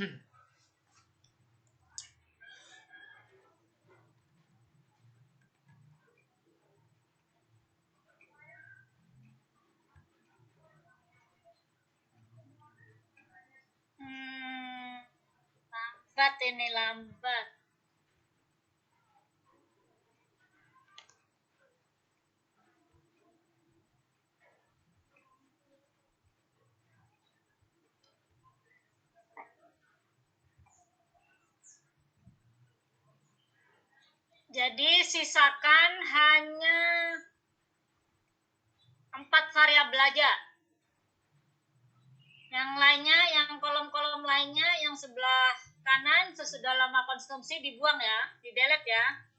Lambat ini lambat. Jadi sisakan hanya 4 variabel aja. Yang lainnya, yang kolom-kolom lainnya, yang sebelah kanan sesudah lama konsumsi dibuang ya, di delete ya.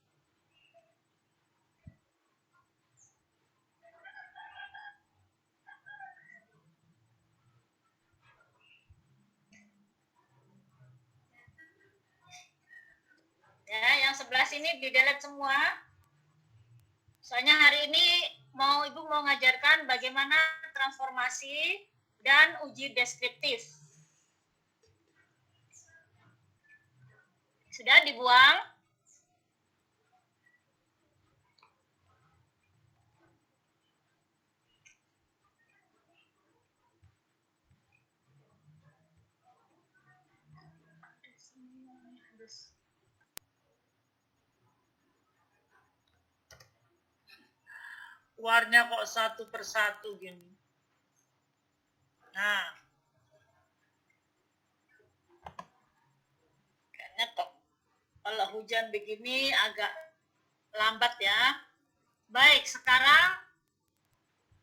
Ya, yang sebelah sini di delete semua. Soalnya hari ini Ibu mau ngajarkan bagaimana transformasi dan uji deskriptif. Sudah dibuang? Keluarnya kok satu persatu gini. Nah, kayaknya kok kalau hujan begini agak lambat ya. Baik, sekarang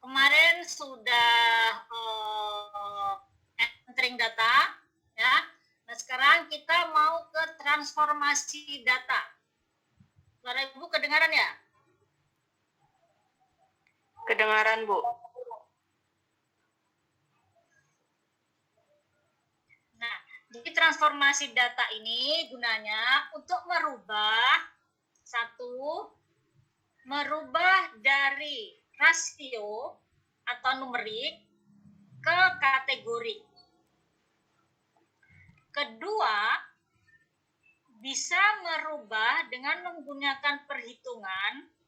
kemarin sudah entering data ya. Nah, sekarang kita mau ke transformasi data. Suara Ibu kedengaran ya? Kedengaran, Bu. Nah, jadi transformasi data ini gunanya untuk merubah dari rasio atau numerik ke kategori. Kedua, bisa merubah dengan menggunakan perhitungan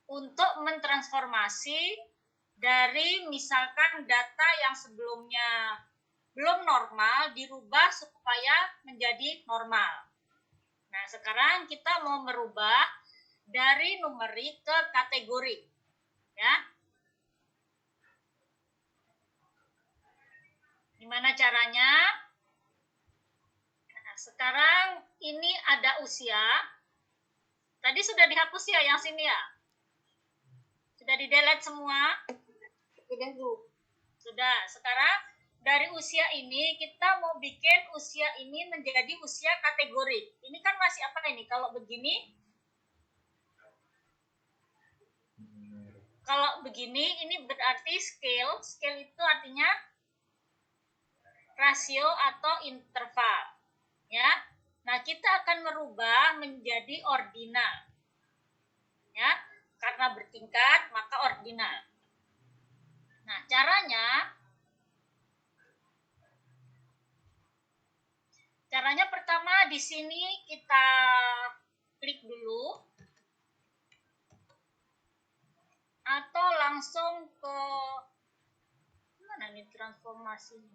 untuk mentransformasi dari misalkan data yang sebelumnya belum normal dirubah supaya menjadi normal. Nah, sekarang kita mau merubah dari numerik ke kategori. Ya. Gimana caranya? Nah, sekarang ini ada usia. Tadi sudah dihapus ya yang sini ya? Sudah di-delete semua? Sudah, Bu. Sudah. Sekarang dari usia ini kita mau bikin usia ini menjadi usia kategori. Ini kan masih apa ini? Kalau begini, ini berarti scale. Scale itu artinya rasio atau interval. Ya. Nah, kita akan merubah menjadi ordinal. Ya. Karena bertingkat, maka ordinal. Nah, caranya pertama di sini kita klik dulu atau langsung ke mana nih transformasi?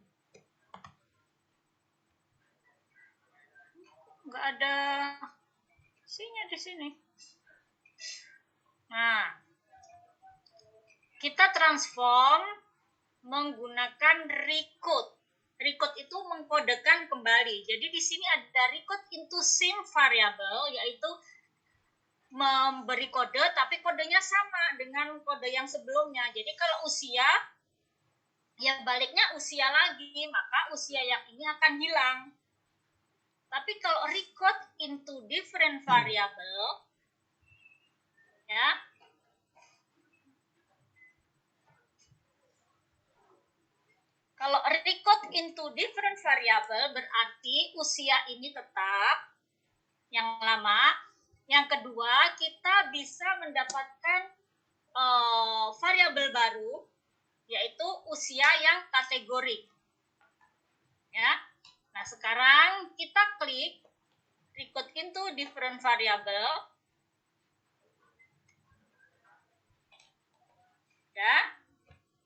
Nggak ada isinya di sini. Nah, kita transform menggunakan recode. Recode itu mengkodekan kembali. Jadi di sini ada recode into same variable, yaitu memberi kode, tapi kodenya sama dengan kode yang sebelumnya. Jadi kalau usia, ya baliknya usia lagi, maka usia yang ini akan hilang. Tapi kalau recode into different variable, ya, kalau recode into different variable berarti usia ini tetap yang lama. Yang kedua, kita bisa mendapatkan variabel baru, yaitu usia yang kategori. Ya. Nah, sekarang kita klik record into different variable. Ya.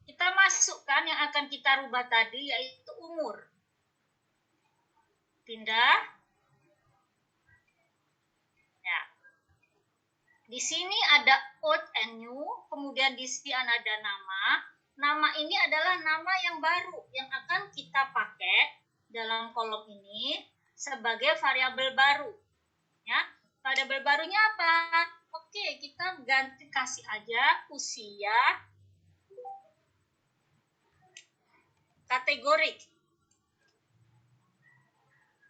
Kita masukkan yang akan kita rubah tadi, yaitu umur. Pindah. Ya. Di sini ada old and new, kemudian di sini ada nama. Nama ini adalah nama yang baru yang akan kita pakai dalam kolom ini sebagai variabel baru. Ya, variabel barunya apa? Oke, kita ganti kasih aja usia kategorik.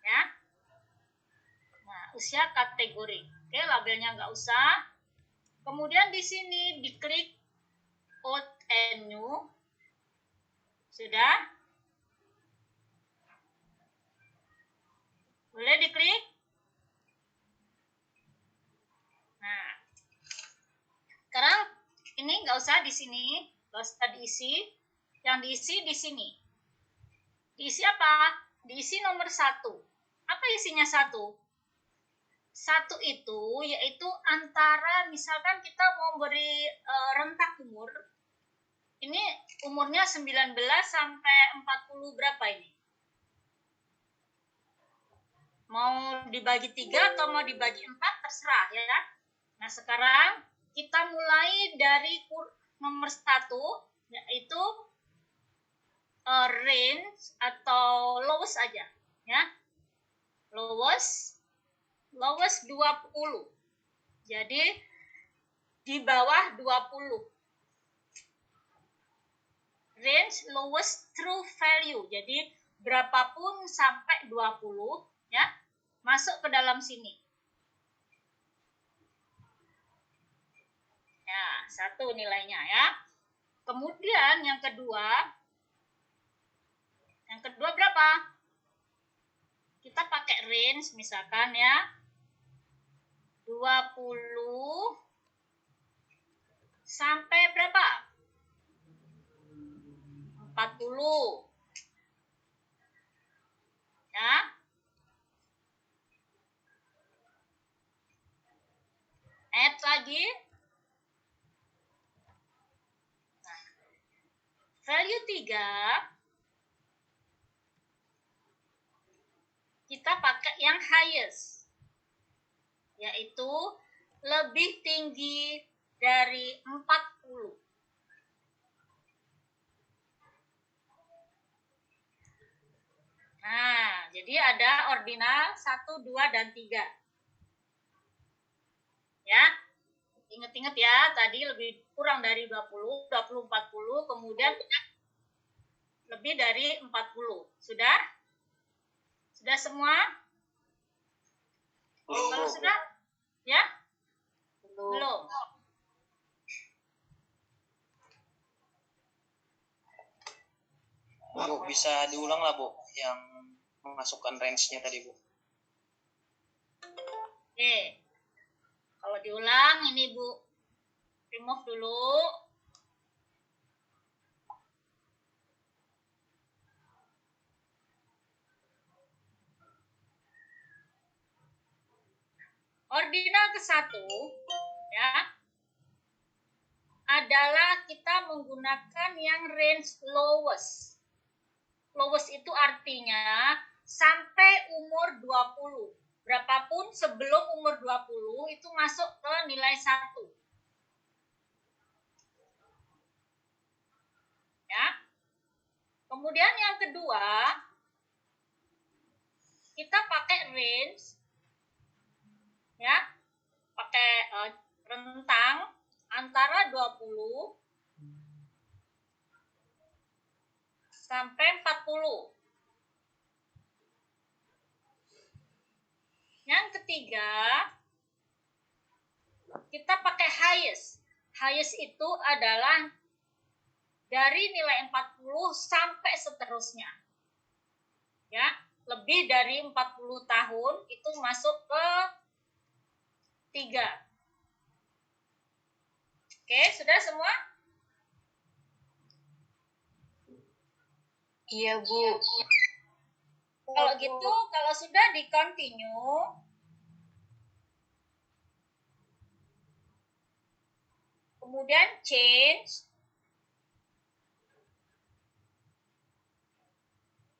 Ya. Nah, usia kategorik. Oke, labelnya nggak usah. Kemudian di sini diklik old and new. Sudah? Boleh diklik? Nah, sekarang ini nggak usah di sini, nggak usah diisi. Yang diisi di sini. Diisi apa? Diisi nomor 1. Apa isinya 1? 1 itu yaitu antara, misalkan kita mau beri rentak umur. Ini umurnya 19 sampai 40 berapa ini? Mau dibagi 3 atau mau dibagi 4 terserah ya. Nah, sekarang kita mulai dari nomor 1 yaitu range atau lowest aja ya. Lowest 20. Jadi di bawah 20. Range lowest true value. Jadi berapapun sampai 20 ya. Masuk ke dalam sini. Ya, 1 nilainya ya. Kemudian yang kedua berapa? Kita pakai range misalkan ya. 20 sampai berapa? 40. Ya. Add lagi. Nah, value 3 kita pakai yang highest, yaitu lebih tinggi dari 40. Nah, jadi ada ordinal 1, 2, dan 3. Ya, ingat-ingat ya, tadi lebih kurang dari 20, 20, 40, kemudian lebih dari 40. Sudah? Sudah semua? Kalau sudah, ya? Belum. Bu, bisa diulang lah Bu, yang memasukkan range-nya tadi Bu. Oke. Kalau diulang, ini Bu remove dulu. Ordinal ke-1 ya adalah kita menggunakan yang range lowest. Lowest itu artinya sampai umur 20. Berapapun sebelum umur 20 itu masuk ke nilai 1. Ya. Kemudian yang kedua, kita pakai range ya. Pakai rentang antara 20 sampai 40. Yang ketiga, kita pakai highest. Highest itu adalah dari nilai 40 sampai seterusnya. Ya, lebih dari 40 tahun itu masuk ke 3. Oke, sudah semua? Iya, Bu. Kalau gitu, kalau sudah di continue, kemudian change.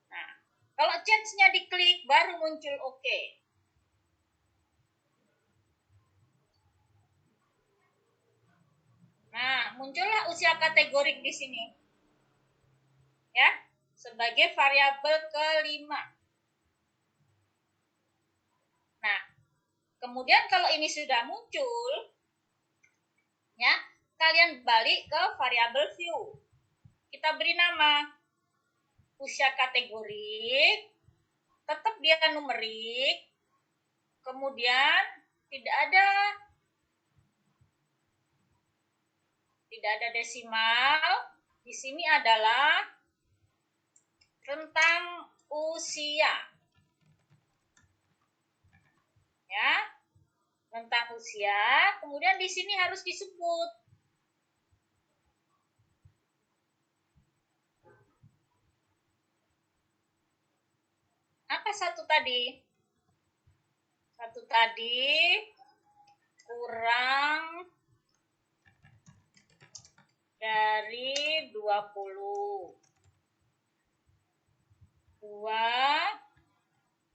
Nah, kalau change-nya diklik, baru muncul oke. Nah, muncullah usia kategorik di sini. Ya, sebagai variabel kelima. Nah, kemudian kalau ini sudah muncul, ya, kalian balik ke variabel view. Kita beri nama usia kategorik, tetap dia numerik, kemudian tidak ada desimal. Di sini adalah rentang usia. Ya. Rentang usia, kemudian di sini harus disebut apa satu tadi? Satu tadi kurang dari 20.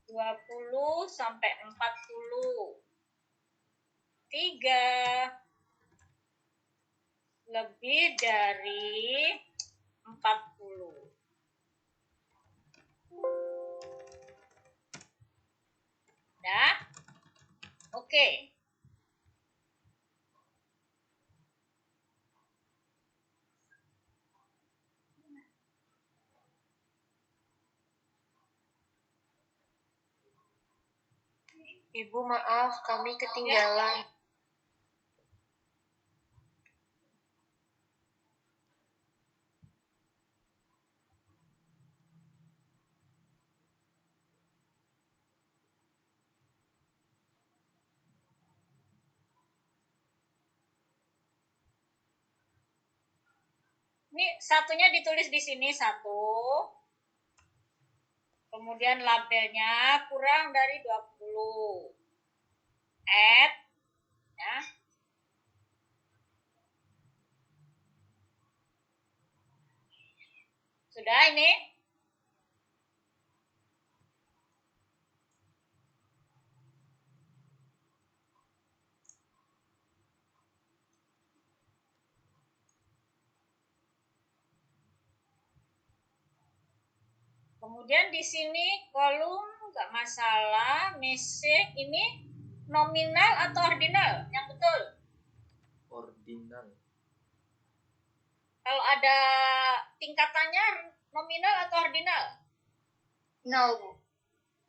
20 sampai 40. 3 lebih dari 40. Dah? Oke. Ibu maaf, kami ketinggalan. Ini satunya ditulis di sini 1. Kemudian labelnya kurang dari 20. Add, ya. Sudah ini? Kemudian di sini kolom nggak masalah, message ini nominal atau ordinal? Yang betul? Ordinal. Kalau ada tingkatannya nominal atau ordinal? No, Bu.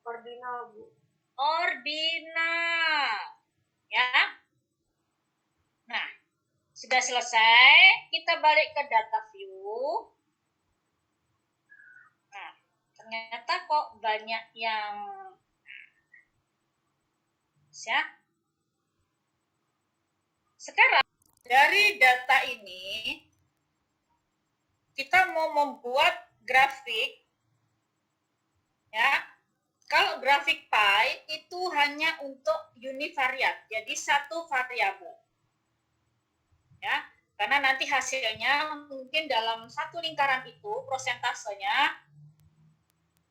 Ordinal, Bu. Ordinal. Ya. Nah, sudah selesai. Kita balik ke data view. Nah, ternyata kok banyak yang ya. Sekarang dari data ini kita mau membuat grafik, ya. Kalau grafik pie itu hanya untuk univariat, jadi satu variabel, ya. Karena nanti hasilnya mungkin dalam satu lingkaran itu prosentasenya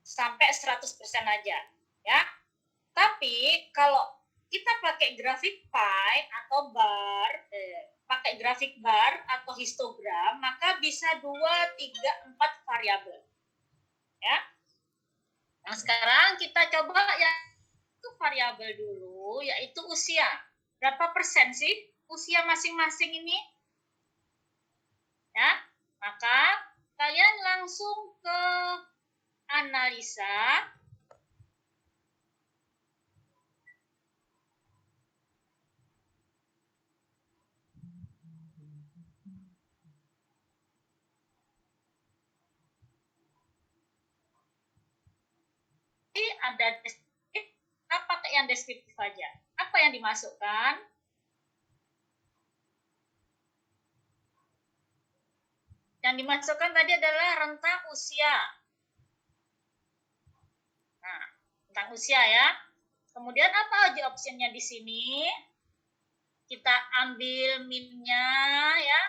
sampai 100% aja, ya. Tapi kalau kita pakai grafik pie atau bar, pakai grafik bar atau histogram, maka bisa 2, 3, 4 variabel. Ya. Nah, sekarang kita coba yang itu variabel dulu, yaitu usia. Berapa persen sih usia masing-masing ini? Ya, maka kalian langsung ke analisa. Ada deskriptif, apa yang deskriptif aja? Apa yang dimasukkan? Yang dimasukkan tadi adalah rentang usia. tentang usia ya. Kemudian apa aja optionnya di sini? Kita ambil min-nya ya.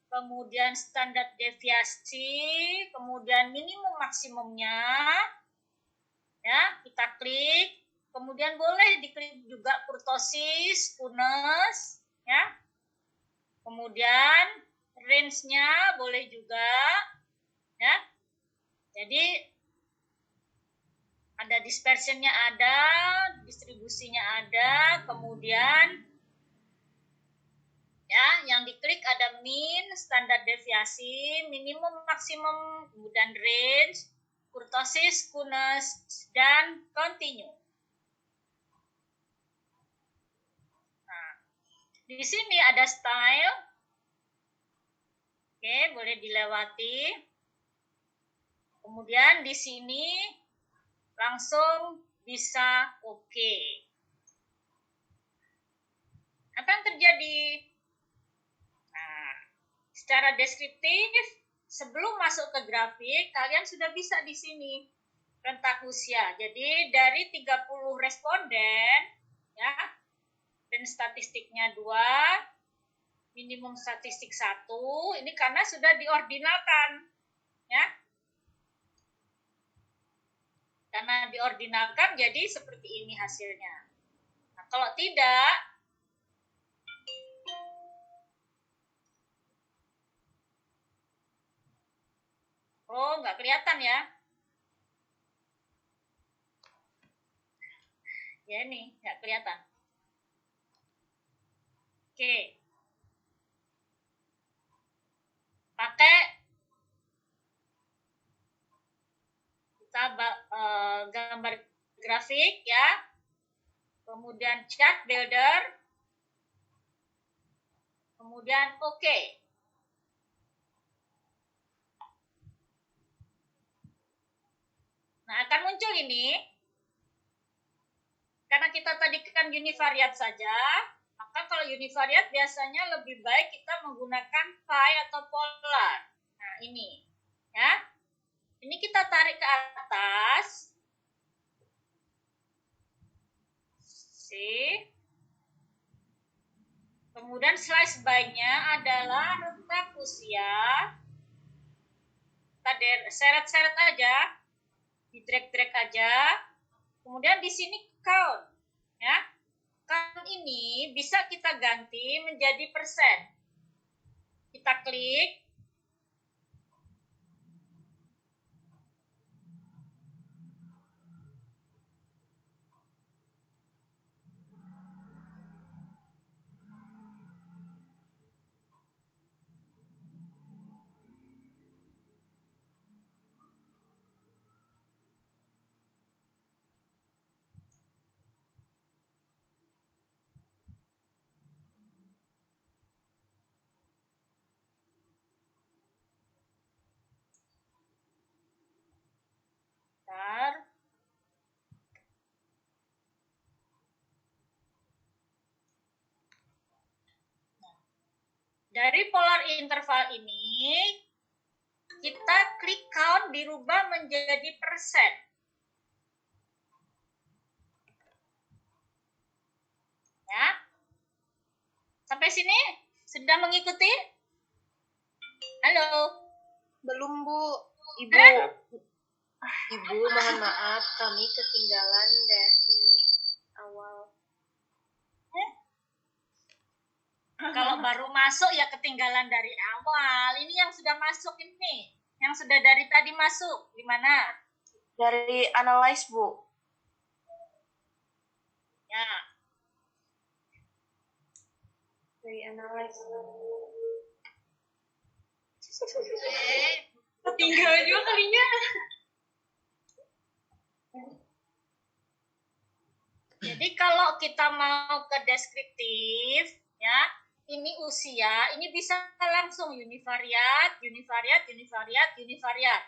Kemudian standar deviasi, kemudian minimum maksimumnya. Ya, kita klik. Kemudian boleh diklik juga kurtosis, kunes, ya. Kemudian range-nya boleh juga, ya. Jadi ada dispersionnya ada, distribusinya ada, kemudian ya yang diklik ada min, standar deviasi, minimum maksimum, kemudian range, kurtosis, kunes, dan continue. Nah, di sini ada style. Oke, boleh dilewati. Kemudian di sini langsung bisa oke. Apa yang terjadi? Nah, secara deskriptif, sebelum masuk ke grafik, kalian sudah bisa di sini rentak usia. Jadi dari 30 responden, ya, dan statistiknya 2, minimum statistik 1, ini karena sudah diordinalkan, ya. Karena diordinalkan, jadi seperti ini hasilnya. Nah, kalau tidak, oh, nggak kelihatan ya. Ya ini, nggak kelihatan. Oke. Pakai kita gambar grafik ya. Kemudian chart builder. Kemudian oke. Nah, akan muncul ini. Karena kita tadi kan univariat saja, maka kalau univariat biasanya lebih baik kita menggunakan pie atau polar. Nah, ini. Ya. Ini kita tarik ke atas. Kemudian slice by-nya adalah rentak usia. Kita seret-seret aja. Di-drag-drag aja. Kemudian di sini count. Ya. Count ini bisa kita ganti menjadi persen. Kita klik. Bentar. Dari polar interval ini, kita klik count dirubah menjadi persen. Ya. Sampai sini sudah mengikuti? Halo? Belum, Bu. Ibu. Hah? Ibu, mohon maaf, kami ketinggalan dari awal. Kalau baru masuk ya ketinggalan dari awal. Ini yang sudah masuk ini. Yang sudah dari tadi masuk. Di mana? Dari analyze, Bu. Ya. Dari analyze. Tinggal juga kalinya. Jadi kalau kita mau ke deskriptif, ya, ini usia, ini bisa langsung univariat, univariat, univariat, univariat.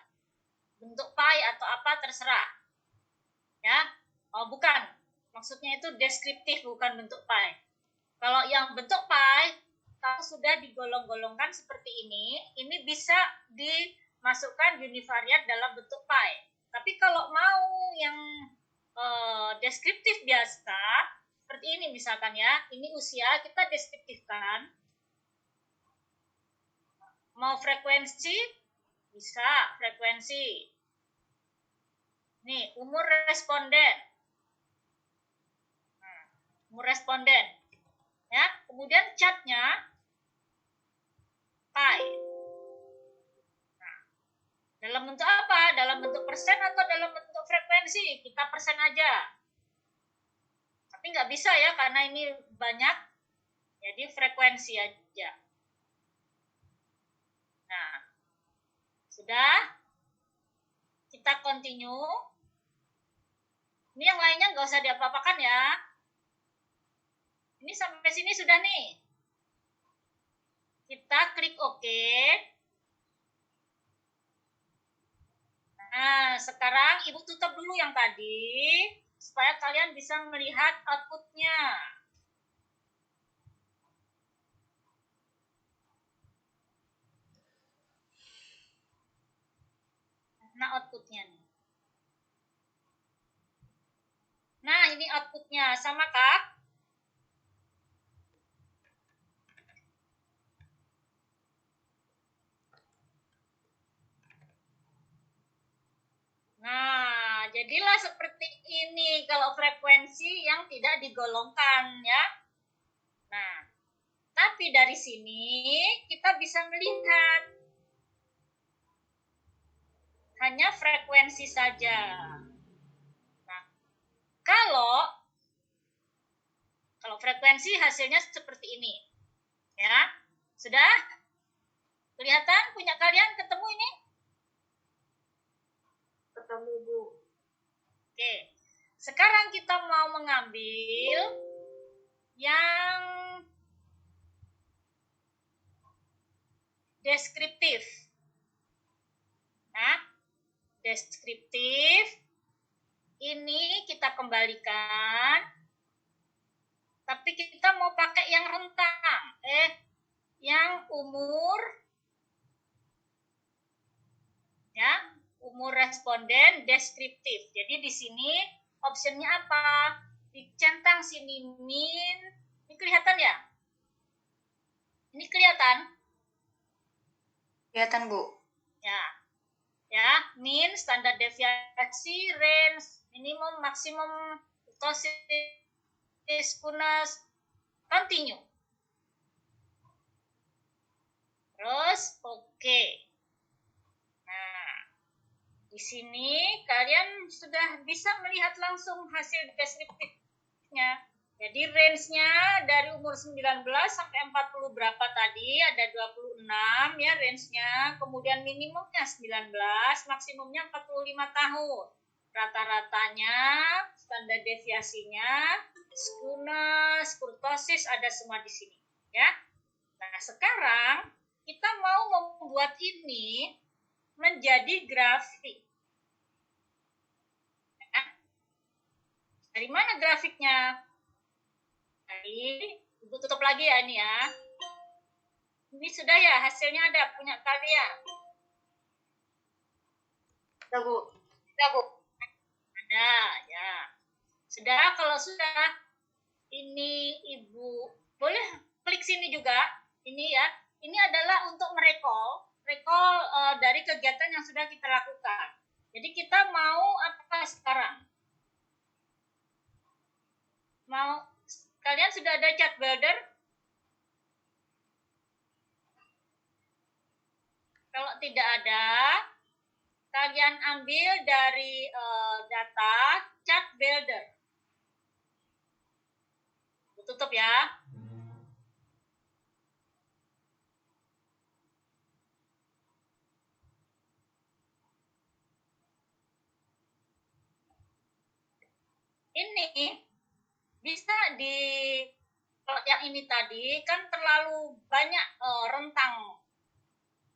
Bentuk pie atau apa terserah. Ya. Oh, bukan. Maksudnya itu deskriptif, bukan bentuk pie. Kalau yang bentuk pie, kalau sudah digolong-golongkan seperti ini bisa dimasukkan univariat dalam bentuk pie. Tapi kalau mau yang deskriptif biasa, seperti ini misalkan ya, ini usia, kita deskriptifkan. Mau frekuensi, bisa frekuensi. Nih, umur responden. Nah, umur responden. Ya, kemudian catnya pi. Nah, dalam bentuk apa? Dalam bentuk persen atau dalam bentuk frekuensi? Kita persen aja. Tapi nggak bisa ya, karena ini banyak. Jadi frekuensi aja. Nah, sudah. Kita continue. Ini yang lainnya nggak usah diapa-apakan ya. Ini sampai sini sudah nih. Kita klik OK. Nah, sekarang Ibu tutup dulu yang tadi, supaya kalian bisa melihat outputnya. Nah, outputnya nih. Nah, ini outputnya. Sama, Kak? Nah, jadilah seperti ini kalau frekuensi yang tidak digolongkan ya. Nah, tapi dari sini kita bisa melihat hanya frekuensi saja. Nah, kalau frekuensi hasilnya seperti ini. Ya. Sudah? Kelihatan punya kalian ketemu ini? Ketemu, Bu. Oke. Sekarang kita mau mengambil yang deskriptif. Nah, deskriptif ini kita kembalikan, tapi kita mau pakai yang rentang, yang umur, ya, umur responden deskriptif. Jadi di sini optionnya apa? Dicentang sini min, ini kelihatan ya? Ini kelihatan? Kelihatan, Bu. Ya, min, standar deviasi, range, minimum, maksimum, kurtosis, fullness, continue. Terus, oke. Nah, di sini kalian sudah bisa melihat langsung hasil deskriptifnya. Jadi range-nya dari umur 19 sampai 40 berapa tadi, ada 26 ya range-nya, kemudian minimumnya 19, maksimumnya 45 tahun. Rata-ratanya, standar deviasinya, skewness, kurtosis ada semua di sini ya. Nah, sekarang kita mau membuat ini menjadi grafik. Dari mana grafiknya? Ibu tutup lagi ya ini ya. Ini sudah ya hasilnya ada punya kalian. Sudah, Bu. Ada ya. Sudah, kalau sudah ini Ibu boleh klik sini juga. Ini ya. Ini adalah untuk recall dari kegiatan yang sudah kita lakukan. Jadi kita mau apa sekarang? Kalian sudah ada chat builder? Kalau tidak ada, kalian ambil dari data chat builder. Tutup ya. Ini bisa kalau yang ini tadi kan terlalu banyak rentang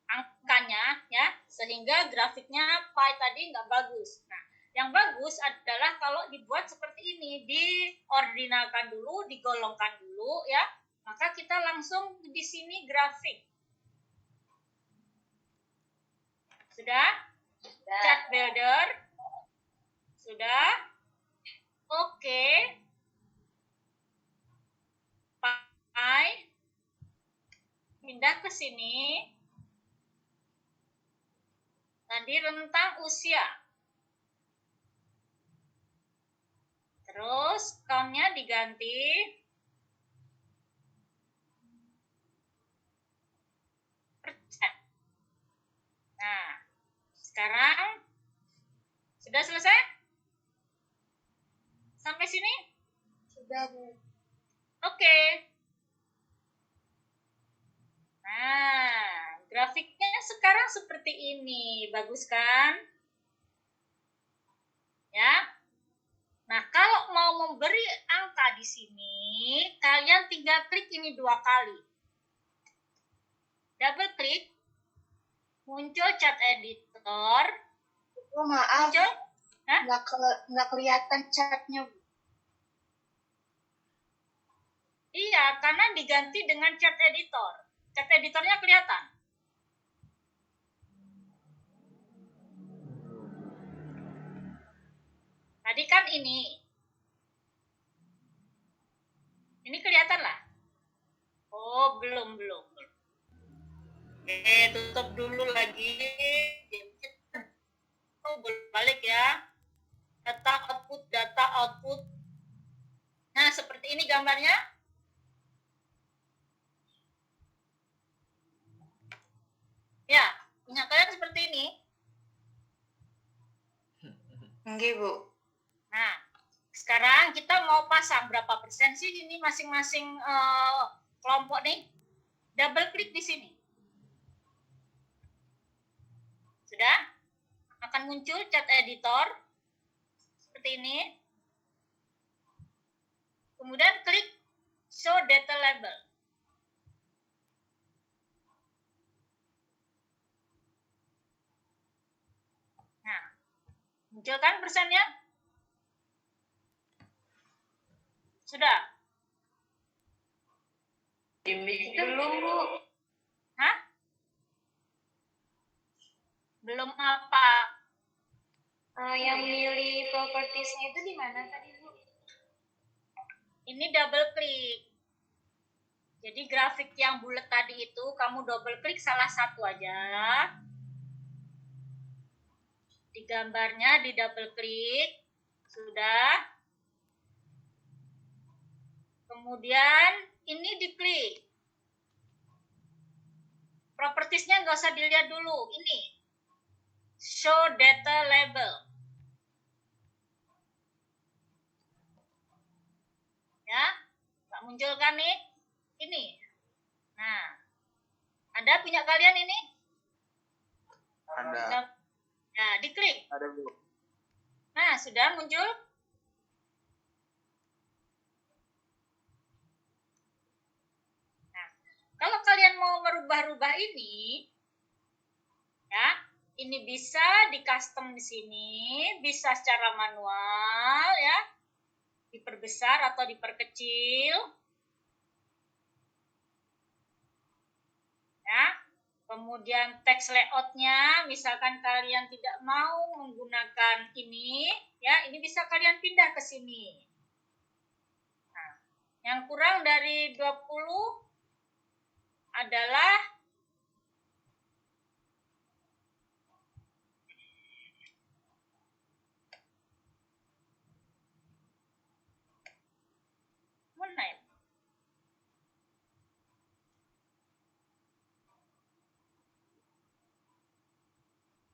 angkanya ya, sehingga grafiknya pie tadi nggak bagus. Nah, yang bagus adalah kalau dibuat seperti ini, diordinalkan dulu, digolongkan dulu ya, maka kita langsung di sini grafik. Sudah? Chat builder? Sudah? Oke. pindah ke sini. Tadi rentang usia. Terus count-nya diganti persen. Nah, sekarang sudah selesai? Sampai sini? Sudah, Bu. Oke. Nah, grafiknya sekarang seperti ini. Bagus kan? Ya. Nah, kalau mau memberi angka di sini, kalian tinggal klik ini 2 kali. Double klik, muncul chat editor. Oh, maaf. Muncul? Hah? Nggak kelihatan chatnya, Bu. Iya, karena diganti dengan chat editor. Chat editornya kelihatan. Tadi kan ini. Ini kelihatan lah. Oh, belum. Oke, tutup dulu lagi. Oh, balik ya. Data output. Nah, seperti ini gambarnya. Ya, punya kalian seperti ini. Enggak, Bu. Nah, sekarang kita mau pasang berapa persen sih ini masing-masing kelompok nih. Double klik di sini. Sudah? Akan muncul chat editor seperti ini. Kemudian klik show data label. Nah, muncul kan persennya? Sudah? Belum, Bu. Hah? Belum apa? Yang milih propertiesnya itu di mana tadi, Bu? Ini double klik. Jadi grafik yang bulat tadi itu kamu double klik salah satu aja. Di gambarnya di double klik. Sudah. Kemudian ini diklik. Propertiesnya nggak usah dilihat dulu. Ini. Show data label. Ya. Nggak muncul kan nih? Ini. Nah. Ada punya kalian ini? Ada. Nah, diklik. Ada, Bu. Nah, sudah muncul? Nah, kalau kalian mau merubah-rubah ini, ya, ini bisa di custom di sini, bisa secara manual, ya, diperbesar atau diperkecil, ya. Kemudian text layoutnya, misalkan kalian tidak mau menggunakan ini, ya, ini bisa kalian pindah ke sini. Nah, yang kurang dari 20 adalah mana ya?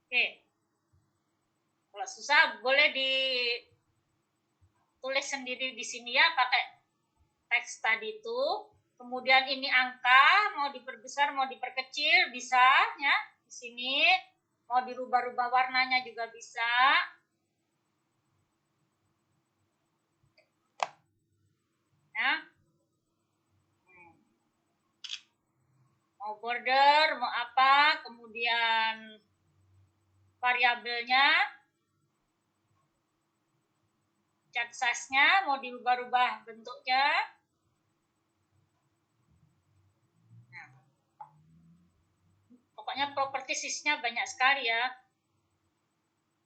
Oke. Kalau susah boleh ditulis sendiri di sini ya pakai teks tadi itu. Kemudian ini angka mau diperbesar mau diperkecil bisa ya di sini. Mau dirubah-rubah warnanya juga bisa. Ya. Mau border, mau apa, kemudian variabelnya, cat size-nya mau dirubah-rubah bentuknya. Nah, pokoknya propertiesnya banyak sekali ya.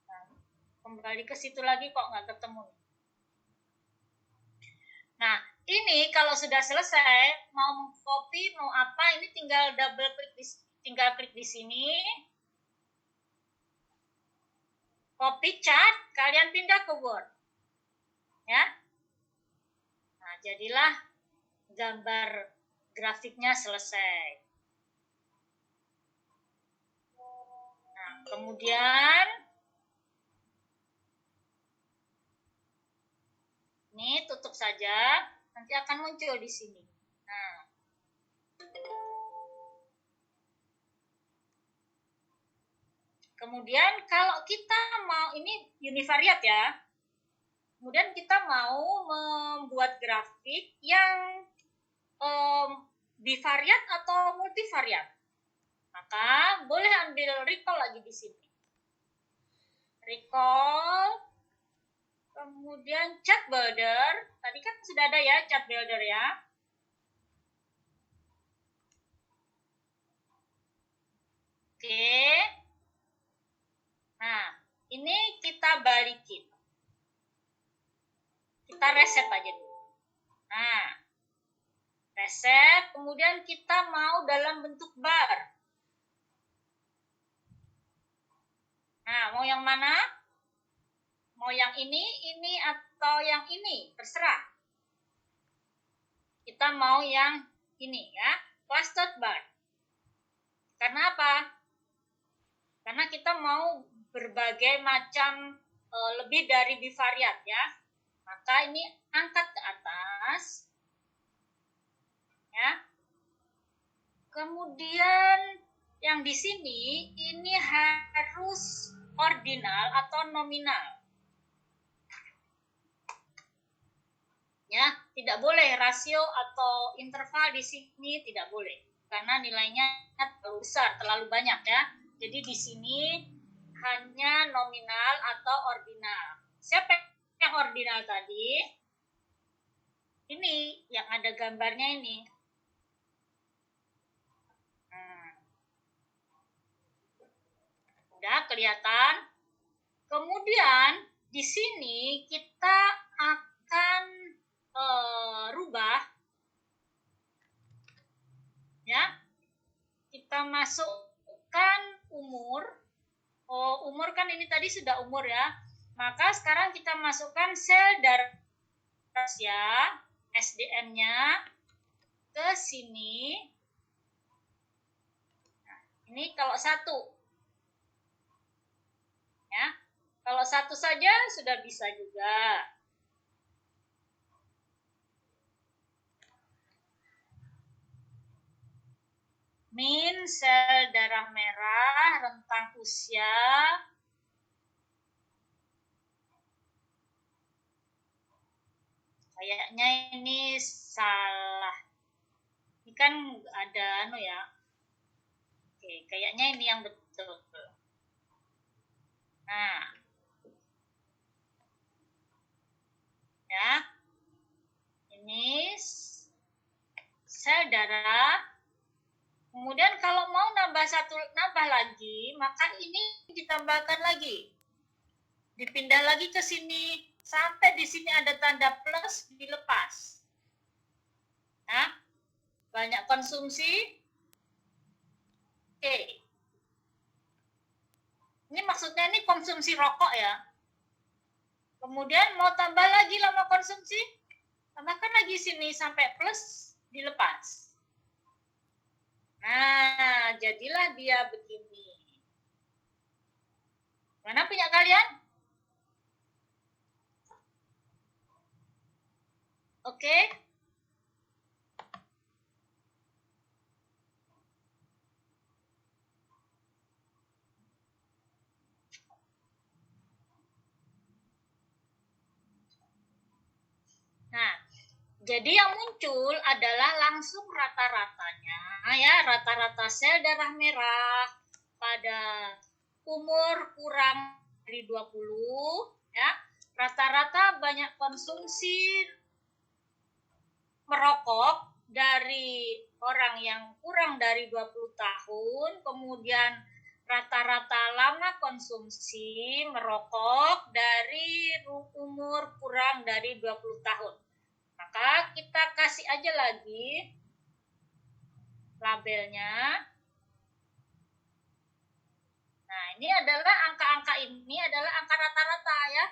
Nah, kembali ke situ lagi kok nggak ketemu. Nah, ini kalau sudah selesai, mau mengcopy, mau apa, ini tinggal double klik di sini. Copy chart, kalian pindah ke Word. Ya. Nah, jadilah gambar grafiknya selesai. Nah, kemudian ini tutup saja, nanti akan muncul di sini. Nah, kemudian kalau kita mau, ini univariat ya, kemudian kita mau membuat grafik yang bivariat atau multivariat, maka boleh ambil recall lagi di sini. Recall, kemudian chart builder, tadi kan sudah ada ya chart builder ya. Oke. Nah, ini kita balikin. Kita reset aja dulu. Nah, reset, kemudian kita mau dalam bentuk bar. Nah, mau yang mana? Mau yang ini atau yang ini? Terserah. Kita mau yang ini ya, clustered bar. Karena apa? Karena kita mau berbagai macam lebih dari bivariat ya. Maka ini angkat ke atas. Ya. Kemudian yang di sini ini harus ordinal atau nominal. Ya, tidak boleh rasio atau interval di sini, tidak boleh karena nilainya terlalu besar, terlalu banyak ya. Jadi di sini hanya nominal atau ordinal. Siapa yang ordinal tadi? Ini yang ada gambarnya ini. Udah kelihatan? Kemudian di sini kita akan rubah ya. Kita masukkan umur. Oh, umur kan ini tadi sudah umur ya. Maka sekarang kita masukkan sel darah ya, SDM-nya ke sini. Nah, ini kalau satu. Ya. Kalau satu saja sudah bisa juga. Min sel darah merah, rentang usia. Kayaknya ini salah. Ini kan ada ya. Oke, kayaknya ini yang betul. Nah. Ya. Ini sel darah. Kemudian kalau mau nambah lagi, maka ini ditambahkan lagi. Dipindah lagi ke sini sampai di sini ada tanda plus, dilepas. Nah, banyak konsumsi. Oke. Ini maksudnya ini konsumsi rokok ya. Kemudian mau tambah lagi lama konsumsi, tambahkan lagi sini sampai plus, dilepas. Nah, jadilah dia begini. Mana punya kalian? Oke. Nah, jadi yang muncul adalah langsung rata-ratanya, ya, rata-rata sel darah merah pada umur kurang dari 20, ya, rata-rata banyak konsumsi merokok dari orang yang kurang dari 20 tahun, kemudian rata-rata lama konsumsi merokok dari umur kurang dari 20 tahun. maka kita kasih aja lagi labelnya. Nah, ini adalah angka-angka ini adalah angka rata-rata ya.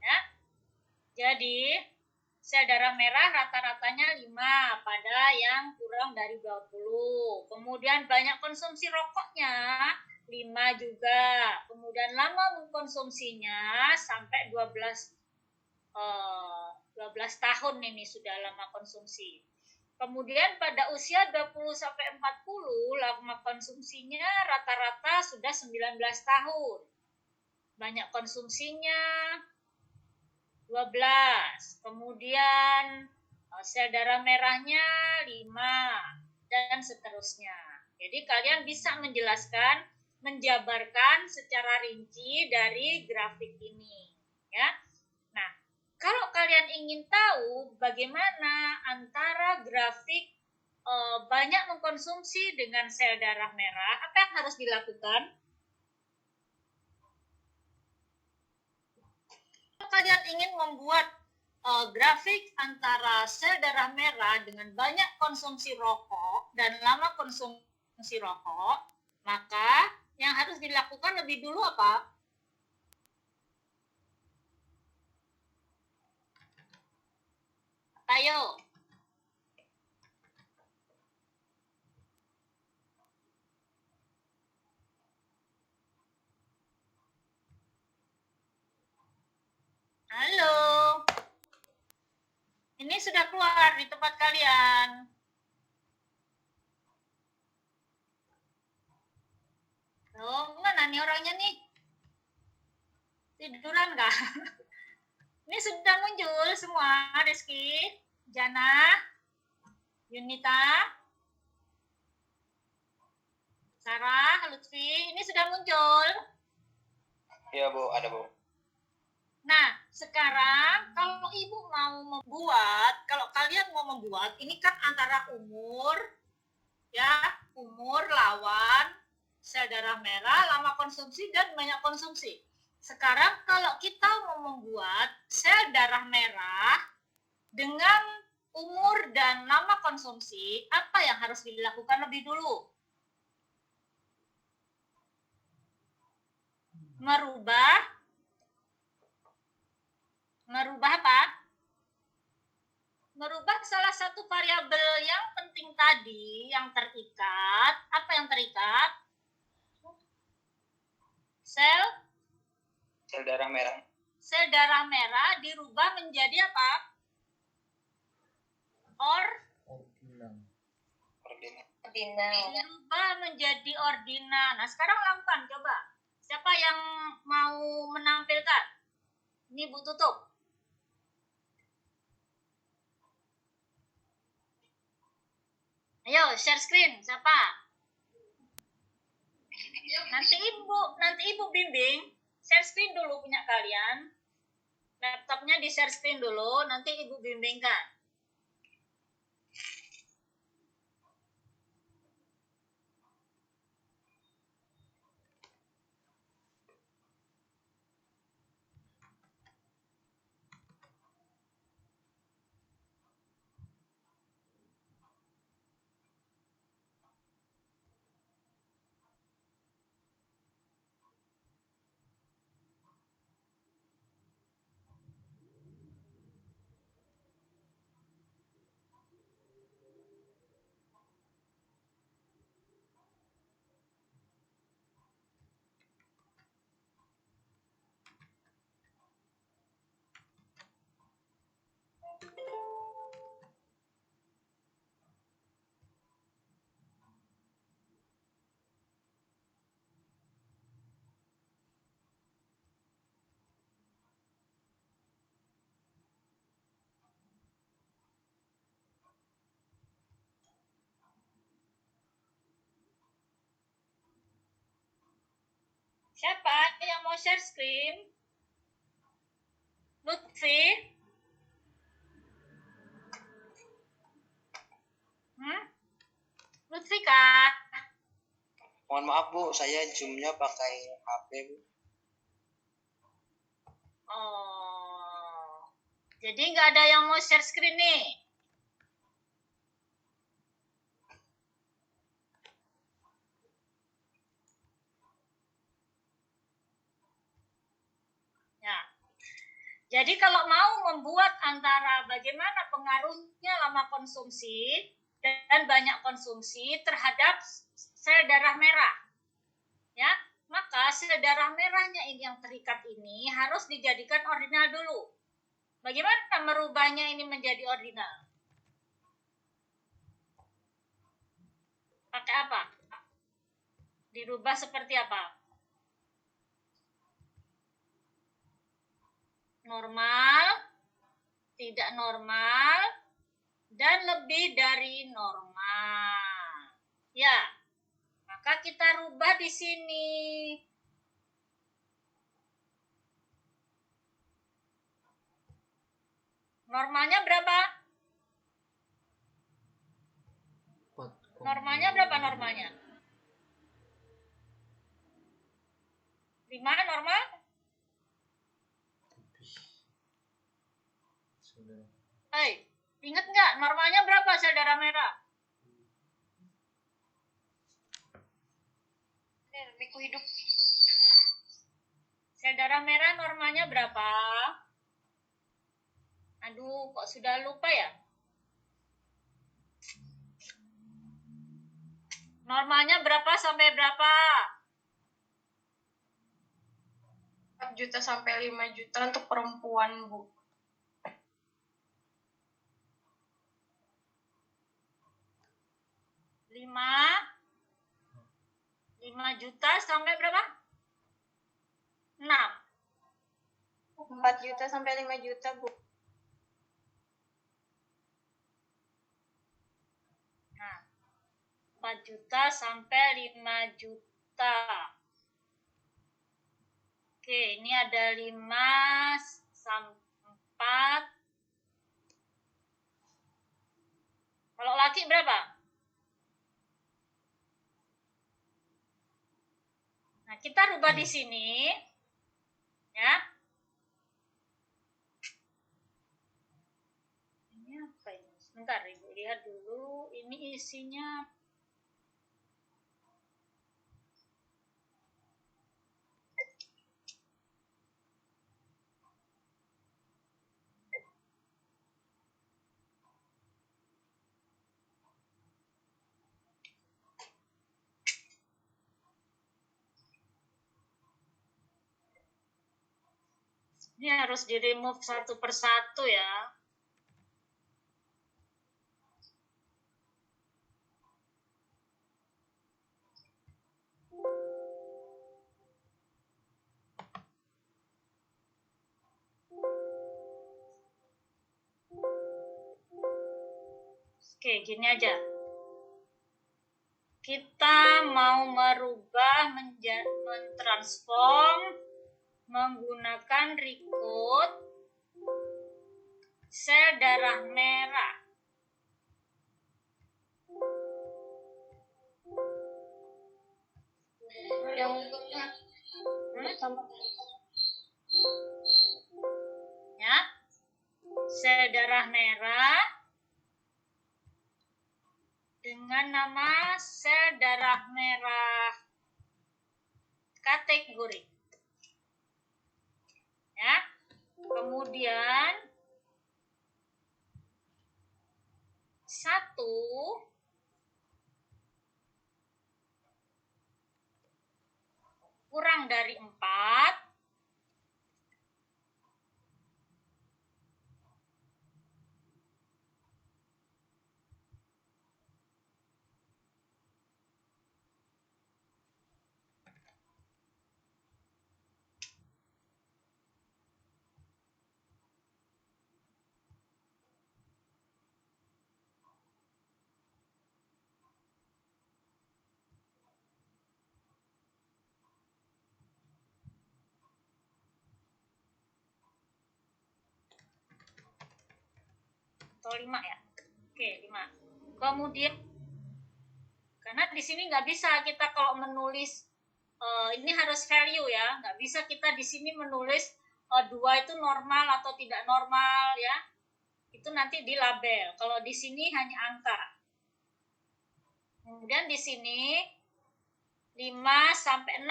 Ya. Jadi, sel darah merah rata-ratanya 5 pada yang kurang dari 20. Kemudian banyak konsumsi rokoknya 5 juga. Kemudian lama mengkonsumsinya sampai 12 tahun ini sudah lama konsumsi. Kemudian pada usia 20 sampai 40 lama konsumsinya rata-rata sudah 19 tahun. Banyak konsumsinya 12. Kemudian sel darah merahnya 5 dan seterusnya. Jadi kalian bisa menjabarkan secara rinci dari grafik ini, ya. Nah, kalau kalian ingin tahu bagaimana antara grafik banyak mengkonsumsi dengan sel darah merah, apa yang harus dilakukan? Kalau kalian ingin membuat grafik antara sel darah merah dengan banyak konsumsi rokok dan lama konsumsi rokok, maka yang harus dilakukan lebih dulu apa? Ayo. Halo. Ini sudah keluar di tempat kalian. Oh, mana nih orangnya nih? Tiduran kah? Ini sudah muncul semua, Rizky, Jana, Yunita, Sarah, Lutfi. Ini sudah muncul. Iya Bu, ada Bu. Nah, sekarang kalau ibu mau membuat, kalau kalian mau membuat, ini kan antara umur, ya, umur lawan sel darah merah, lama konsumsi dan banyak konsumsi. Sekarang kalau kita mau membuat sel darah merah dengan umur dan lama konsumsi, apa yang harus dilakukan lebih dulu? Merubah apa? Merubah salah satu variabel yang penting tadi, yang terikat. Apa yang terikat? Sel darah merah. Sel darah merah dirubah menjadi apa? Ordinal. Dirubah menjadi ordinal. Nah, sekarang lakukan, coba. Siapa yang mau menampilkan? Ini Bu tutup. Ayo, share screen. Siapa? Nanti ibu bimbing. Share screen dulu punya kalian. Laptopnya di share screen dulu. Nanti ibu bimbingkan. Siapa yang mau share screen? Lutfi? Lutfi kah? Mohon maaf Bu, saya zoom-nya pakai HP Bu. Oh, jadi nggak ada yang mau share screen nih. Ya. Jadi kalau mau membuat antara bagaimana pengaruhnya lama konsumsi dan banyak konsumsi terhadap sel darah merah, ya, maka sel darah merahnya ini yang terikat ini harus dijadikan ordinal dulu. Bagaimana merubahnya ini menjadi ordinal? Pakai apa? Dirubah seperti apa? Normal, tidak normal, dan lebih dari normal. Ya, maka kita rubah di sini. Normalnya berapa? Normalnya berapa normalnya? 5 normal? Hei, ingat nggak normalnya berapa sel darah merah? Biku hidup. Sel darah merah normalnya berapa? Aduh, kok sudah lupa ya? Normalnya berapa sampai berapa? 4 juta sampai 5 juta untuk perempuan, Bu. 5 juta sampai berapa? 6. 4 juta sampai 5 juta, Bu. Nah, 4 juta sampai 5 juta. Oke, ini ada 5 sampai 4. Kalau laki berapa? Nah, kita rubah di sini. Ya. Ini apa ini? Sebentar, Ibu lihat dulu. Ini isinya ini harus di-remove satu persatu ya. Oke, gini aja. Kita mau merubah mentransform menggunakan record sel darah merah. Yang pertama. Ya. Sel darah merah dengan nama sel darah merah kategori. Ya. Kemudian 1 kurang dari 4 atau 5 ya. Oke, 5. Kemudian Karena di sini nggak bisa kita kalau menulis ini harus value ya, nggak bisa kita di sini menulis 2 itu normal atau tidak normal ya. Itu nanti di label. Kalau di sini hanya angka. Kemudian di sini 5 sampai 6.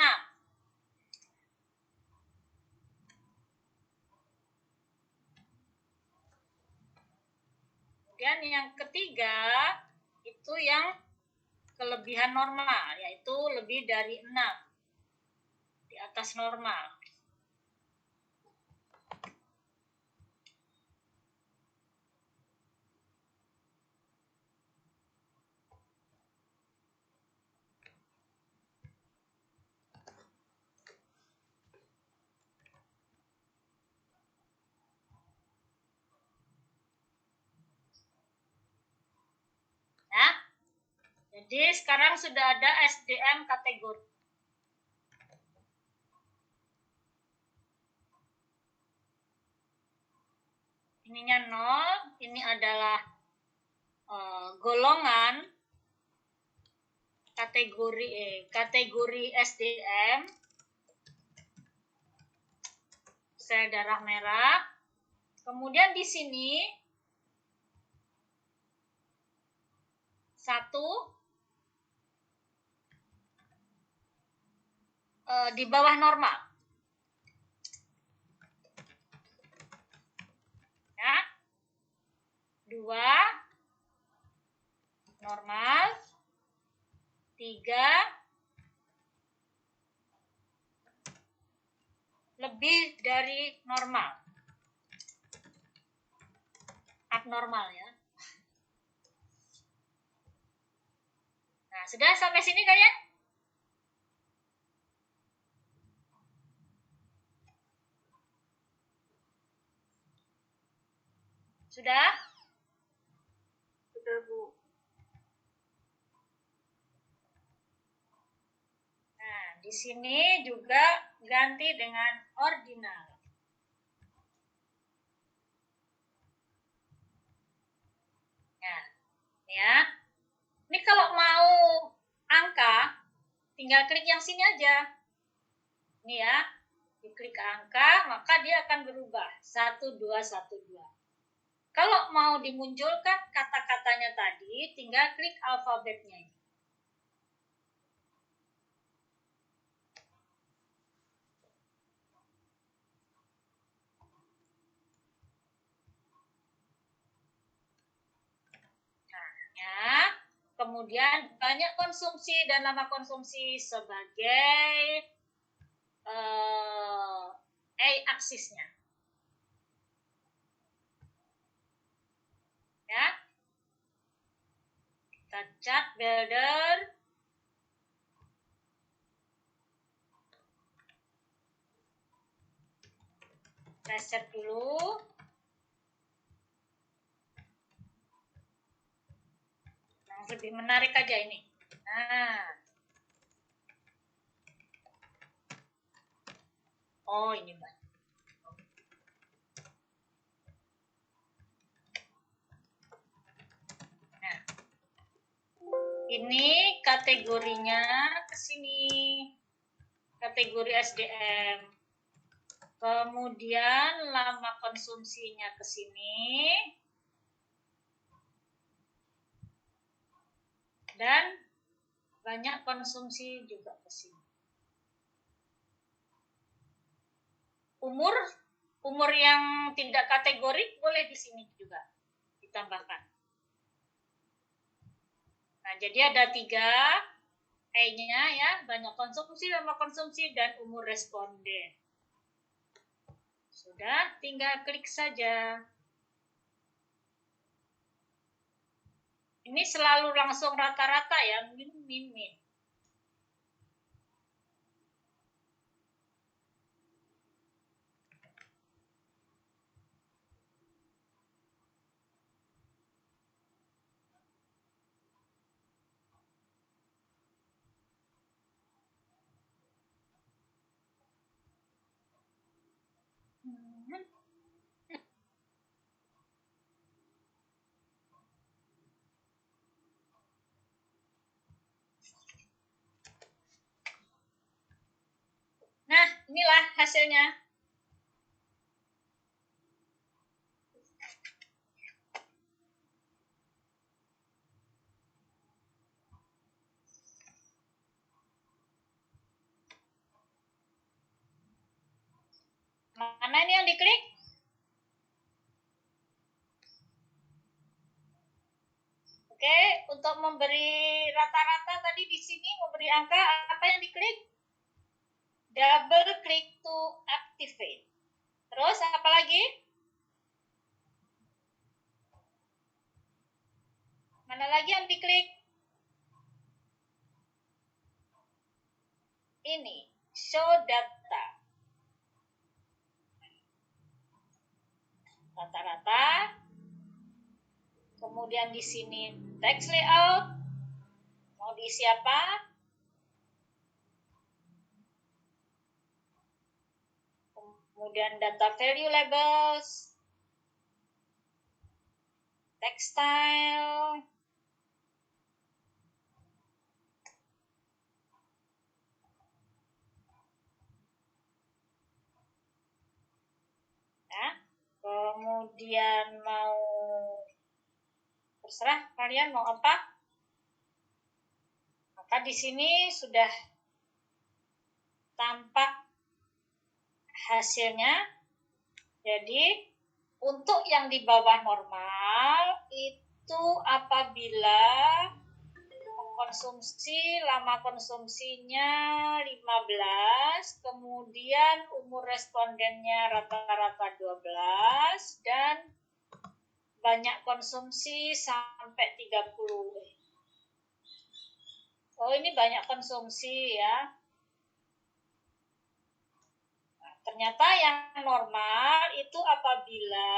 Kemudian yang ketiga itu yang kelebihan normal, yaitu lebih dari 6 di atas normal. Ya. Jadi sekarang sudah ada SDM kategori. Ininya 0, ini adalah golongan kategori SDM, sel darah merah. Kemudian di sini 1 di bawah normal. Ya. 2 normal. 3 lebih dari normal. Abnormal ya. Nah, sudah sampai sini kalian? Sudah? Sudah, Bu. Nah, di sini juga ganti dengan ordinal. Nah, ya. Ini kalau mau angka, tinggal klik yang sini aja. Ini ya, diklik angka, maka dia akan berubah. 1212. Kalau mau dimunculkan kata-katanya tadi, tinggal klik alfabetnya. Nah, ya. Kemudian banyak konsumsi dan nama konsumsi sebagai aksisnya. Ya. Kita cat builder. Reset dulu. Nah, lebih menarik aja ini. Nah. Oh, ini banyak. Nah. Ini kategorinya ke sini. Kategori SDM. Kemudian lama konsumsinya ke sini. Dan banyak konsumsi juga ke sini. Umur yang tidak kategori boleh di sini juga ditambahkan. Nah, jadi ada 3 E-nya ya, banyak konsumsi, lama konsumsi, dan umur responden. Sudah, tinggal klik saja. Ini selalu langsung rata-rata ya, min. inilah hasilnya. Mana ini yang diklik? Oke, untuk memberi rata-rata tadi di sini memberi angka, apa yang diklik? Double click to activate. Terus apa lagi? Mana lagi yang diklik? Ini, show data. Rata-rata. Kemudian di sini text layout. Mau diisi apa? Kemudian data value labels. Text style. Ya. Kemudian mau terserah kalian mau apa. Maka di sini sudah tampak hasilnya. Jadi untuk yang di bawah normal itu apabila konsumsi, lama konsumsinya 15, kemudian umur respondennya rata-rata 12 dan banyak konsumsi sampai 30. Oh, ini banyak konsumsi ya. Nah, ternyata yang normal itu apabila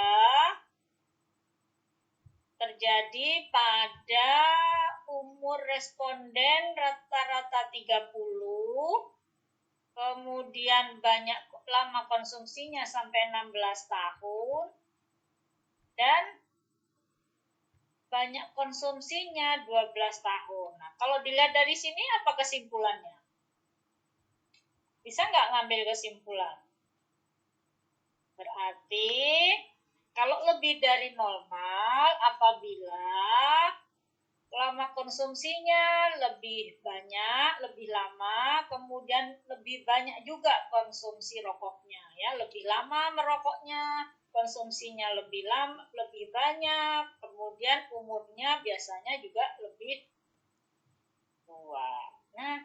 terjadi pada umur responden rata-rata 30, kemudian banyak lama konsumsinya sampai 16 tahun, dan banyak konsumsinya 12 tahun. Nah, kalau dilihat dari sini apa kesimpulannya? Bisa nggak ngambil kesimpulan? Berarti kalau lebih dari normal apabila lama konsumsinya lebih banyak, lebih lama, kemudian lebih banyak juga konsumsi rokoknya ya, lebih lama merokoknya, konsumsinya lebih lama, lebih banyak, kemudian umurnya biasanya juga lebih tua. Nah,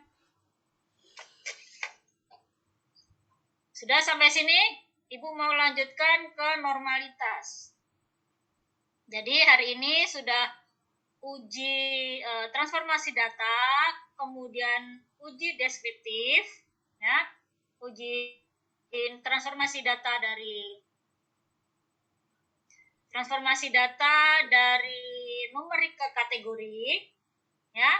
sudah sampai sini, Ibu mau lanjutkan ke normalitas. Jadi hari ini sudah uji transformasi data, kemudian uji deskriptif, ya, uji transformasi data dari numerik ke kategori, ya,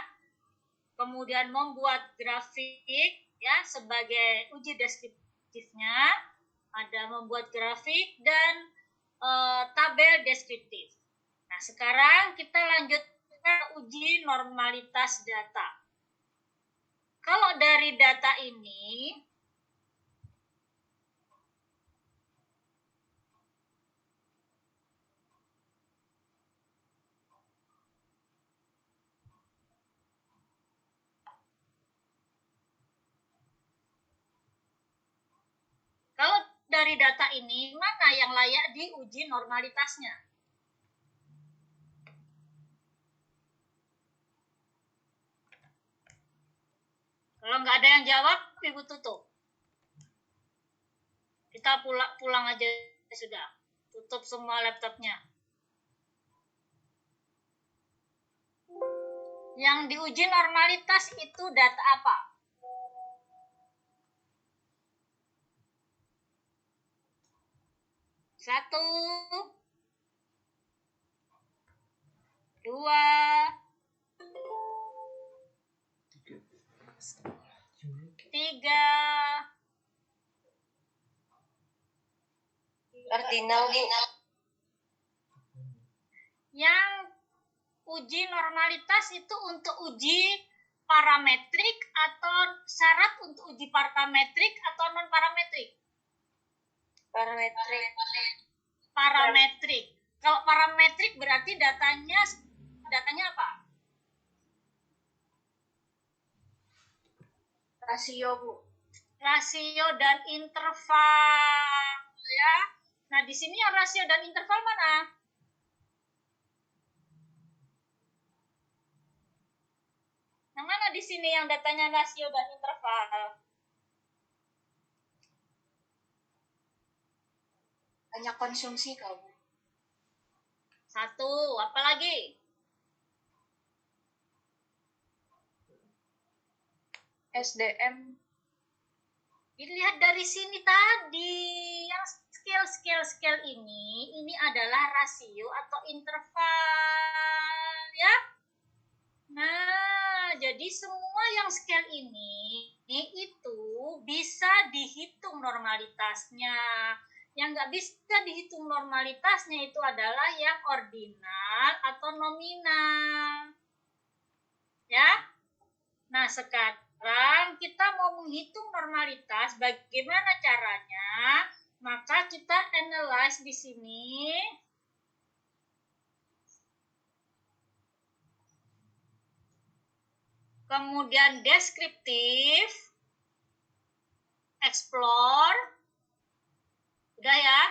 kemudian membuat grafik, ya, sebagai uji deskriptifnya, ada membuat grafik dan tabel deskriptif. Nah, sekarang kita lanjut ke uji normalitas data. Kalau dari data ini, mana yang layak diuji normalitasnya? Kalau nggak ada yang jawab, Ibu tutup. Kita pulang aja sudah. Tutup semua laptopnya. Yang diuji normalitas itu data apa? Satu, dua, tiga, Ordinal, Bu. Yang uji normalitas itu untuk uji parametrik atau syarat untuk uji parametrik atau non parametrik? Parametrik. Parametrik. Kalau parametrik berarti datanya apa? Rasio, Bu. Rasio dan interval, ya. Nah, di sini yang rasio dan interval mana? Yang mana di sini yang datanya rasio dan interval? Banyak konsumsi, kamu. Satu, apa lagi? SDM. Dilihat dari sini tadi, yang scale ini adalah rasio atau interval, ya. Nah, jadi semua yang scale ini itu bisa dihitung normalitasnya. Yang nggak bisa dihitung normalitasnya itu adalah yang ordinal atau nominal. Ya. Nah, sekarang kita mau menghitung normalitas, bagaimana caranya? Maka kita analyze di sini. Kemudian deskriptif, explore, udah ya.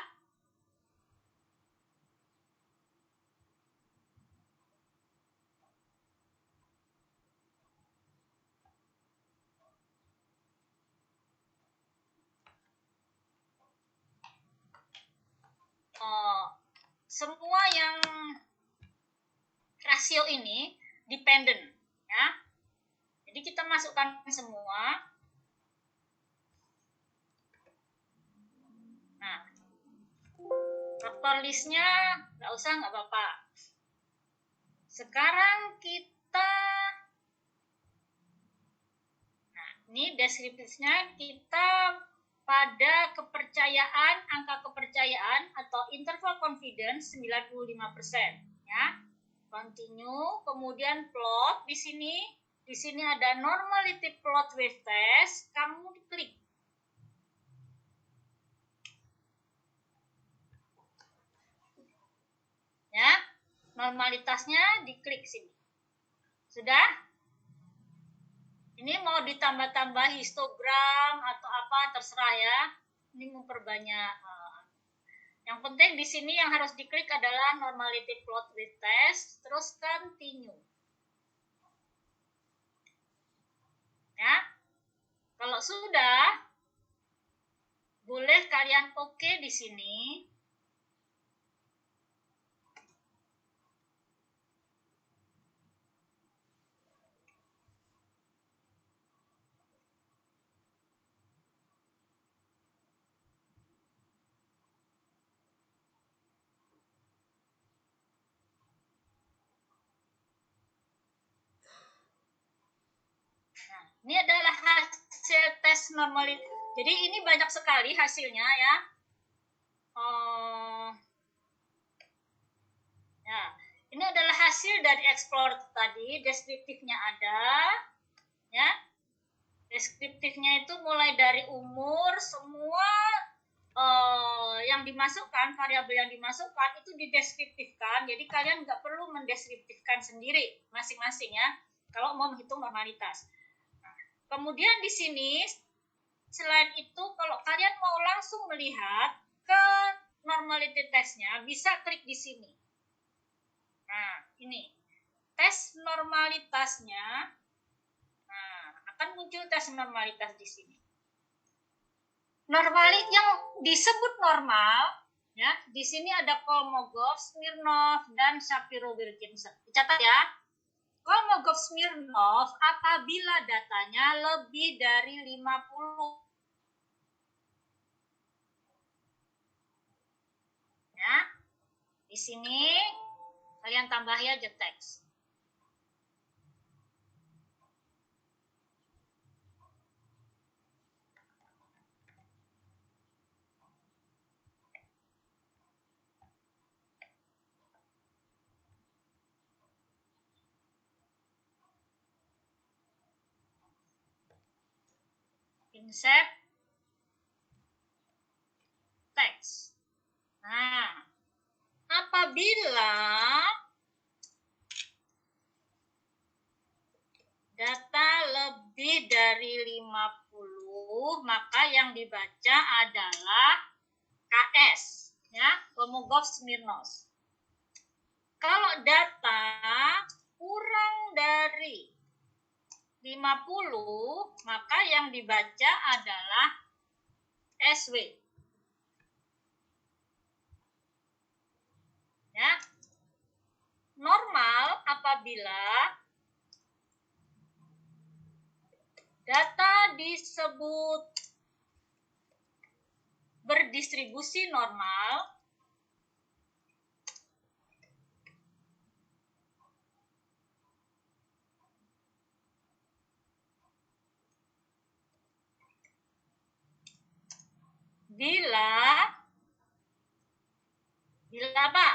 Semua yang rasio ini dependent, ya. Jadi kita masukkan semua. Nah, faktor listnya nggak usah, nggak apa-apa. Sekarang kita, nah ini deskriptifnya kita pada kepercayaan, angka kepercayaan atau interval confidence 95%, ya. Continue, kemudian plot di sini. Di sini ada normality plot with test, kamu klik. Ya, normalitasnya diklik sini. Sudah? Ini mau ditambah-tambah histogram atau apa terserah ya. Ini memperbanyak. Yang penting di sini yang harus diklik adalah normality plot with test, terus continue. Ya. Kalau sudah, boleh kalian oke di sini. Ini adalah hasil tes normalitas. Jadi ini banyak sekali hasilnya ya. Ya, ini adalah hasil dari explore tadi. Deskriptifnya ada, ya. Deskriptifnya itu mulai dari umur, semua yang dimasukkan, variabel yang dimasukkan itu dideskriptifkan. Jadi kalian nggak perlu mendeskriptifkan sendiri masing-masing ya. Kalau mau menghitung normalitas. Kemudian di sini, selain itu, kalau kalian mau langsung melihat ke normality testnya, bisa klik di sini. Nah, ini. Tes normalitasnya. Nah, akan muncul tes normalitas di sini. Normalit yang disebut normal, ya, di sini ada Kolmogorov, Smirnov, dan Shapiro-Wilkinson. Dicatat ya. Kolmogorov-Smirnov apabila datanya lebih dari 50. Ya. Di sini kalian tambahi aja teks. insert text. Nah, apabila data lebih dari 50, maka yang dibaca adalah KS, ya, Kolmogorov Smirnov. Kalau data kurang dari 50, maka yang dibaca adalah SW. Ya. Normal apabila data disebut berdistribusi normal, bila apa?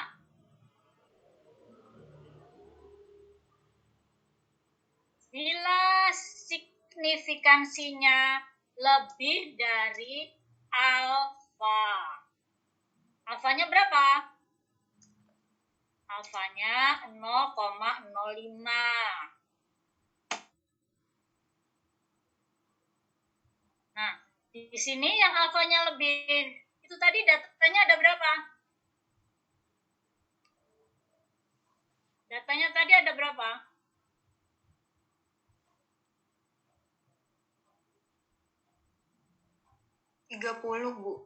Bila signifikansinya lebih dari alfa. Alfanya berapa? Alfanya 0,05. Nah, di sini yang alfanya lebih, itu tadi datanya ada berapa? Datanya tadi ada berapa? 30, Bu.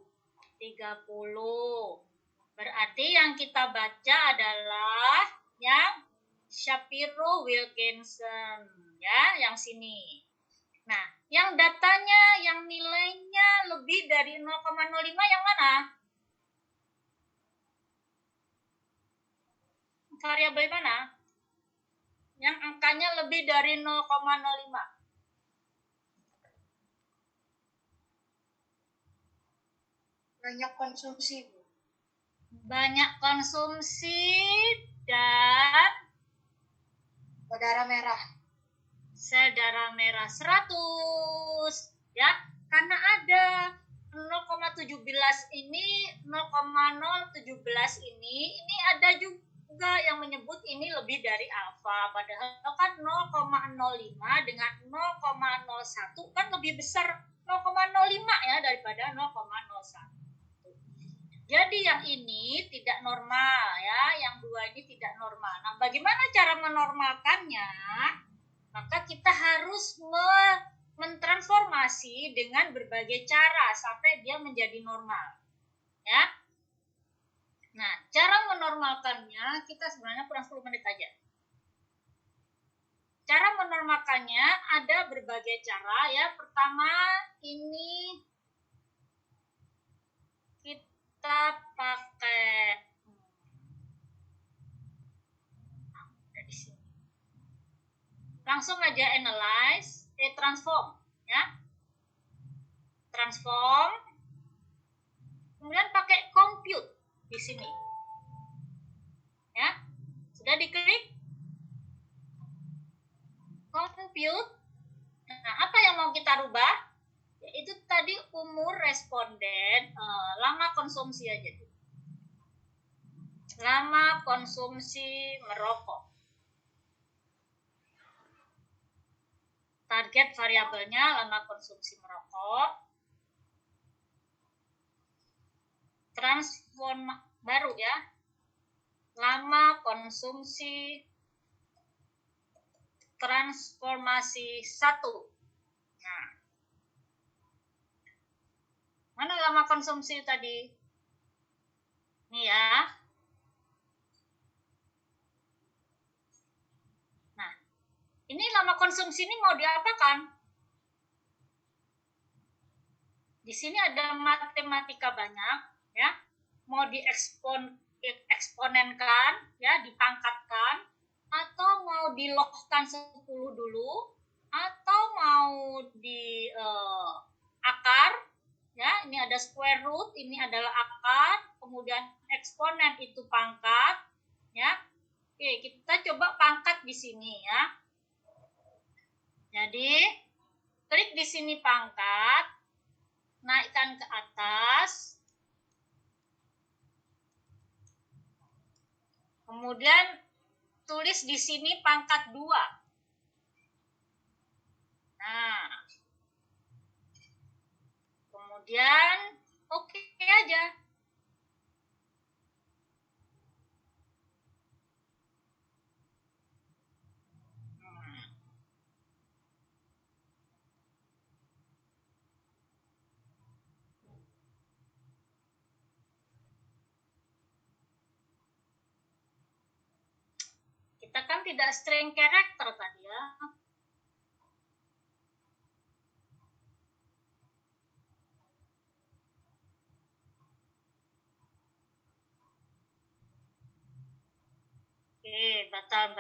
30. Berarti yang kita baca adalah yang Shapiro-Wilkinson, ya, yang sini. Nah, yang datanya, yang nilainya lebih dari 0,05 yang mana? Variabel mana? Yang angkanya lebih dari 0,05. Banyak konsumsi, Bu. Banyak konsumsi dan Oh, darah merah. sel darah merah 100, ya, karena ada 0,17 ini, 0,017 ini ada juga yang menyebut ini lebih dari alfa, padahal kan 0,05 dengan 0,01 kan lebih besar 0,05 ya daripada 0,01. Jadi yang ini tidak normal ya, yang dua ini tidak normal. Nah, bagaimana cara menormalkannya? Maka kita harus mentransformasi dengan berbagai cara sampai dia menjadi normal. Ya. Nah, cara menormalkannya kita sebenarnya kurang 10 menit aja. Cara menormalkannya ada berbagai cara ya. Pertama, ini kita pakai langsung aja analyze, transform, ya. Transform, kemudian pakai compute di sini. Ya. Sudah diklik? Compute. Nah, apa yang mau kita rubah? Itu tadi umur responden, lama konsumsi aja. Lama konsumsi merokok. Target variabelnya lama konsumsi merokok. Transform baru ya. Lama konsumsi transformasi 1. Nah. Mana lama konsumsi tadi? Nih ya. Nah, ini lama konsumsi ini mau diapakan? Di sini ada matematika banyak, ya. Mau dieksponenkan, ya, dipangkatkan, atau mau dilogkan 10 dulu, atau mau di akar, ya, ini ada square root, ini adalah akar, kemudian eksponen itu pangkat, ya. Oke, kita coba pangkat di sini ya. Jadi klik di sini pangkat, naikkan ke atas, kemudian tulis di sini pangkat 2. Nah, kemudian oke aja. Kita kan tidak string character tadi ya. Oke, batal.